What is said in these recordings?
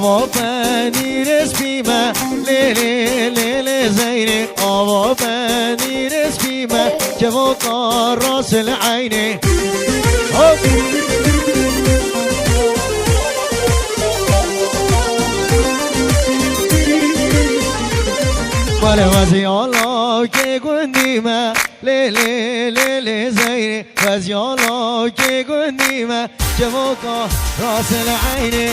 آوا پنیر اسپیمه لیلی لیلی زینی آوا پنیر اسپیمه که موقع راس العینی مال وزیالا که گندیمه لیلی لیلی زینی وزیالا که گندیمه که موقع راس العینی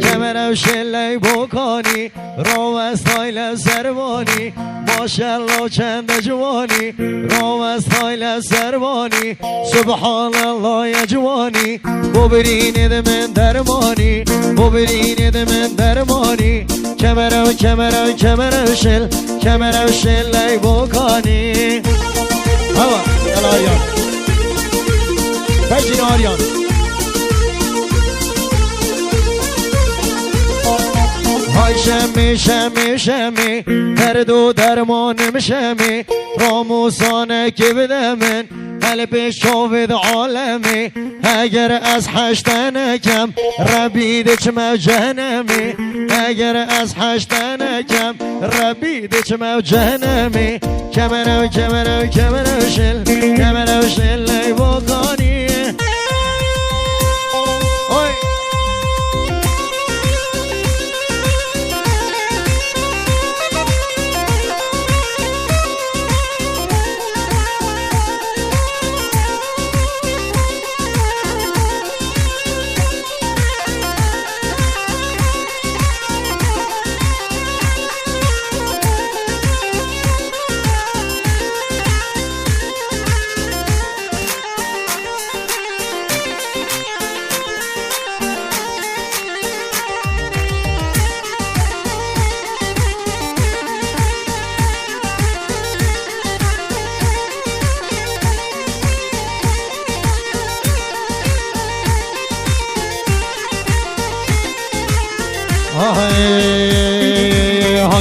کمرو شل ای بکنی رو از تایل سربانی ماشالله چند جوانی رو از تایل سربانی سبحان الله یا جوانی ببرینید من درمانی ببرینید من درمانی کمرو شل ای بکنی هوا الایان بجین آریان های شمی درد و درمانم شمی راموسانه که بدمن قلب شاود عالمی اگر از هشتن کم ربیده چم جهنمی اگر از هشتن کم ربیده چم جهنمی کمرو شل ای بکنی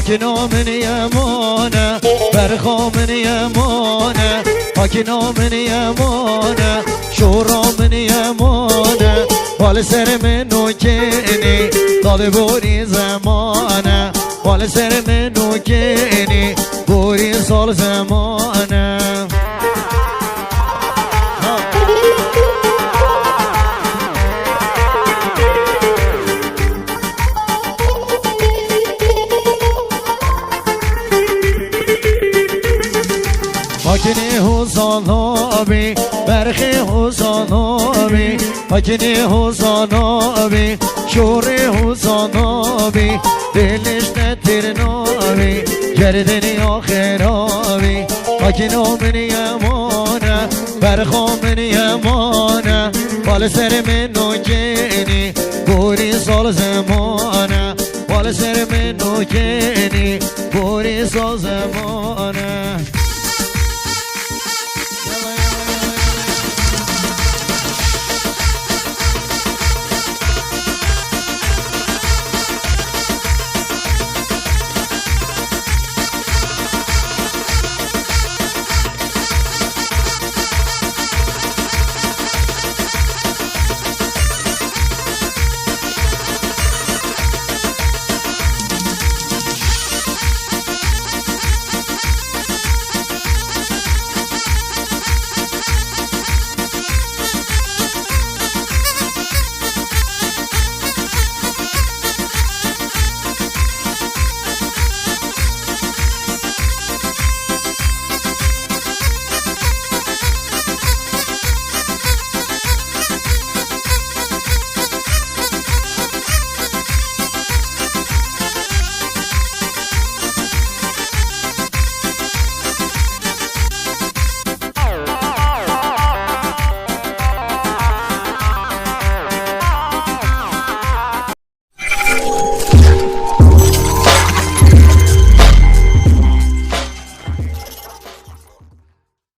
حاکنا من یمانه برخا من یمانه حاکنا من یمانه شورا من یمانه بال سر من نوکنی داده بوری زمانه بال سر من نوکنی بوری سال زمانه حاکنی حسانابی برخی حسانابی حاکنی حسانابی شور حسانابی دلش نتر نابی گردنی آخرابی حاکنا من یمانه برخا من یمانه بال سر من نوکنی بوری سال زمانه بال سر من نوکنی بوری سال زمانه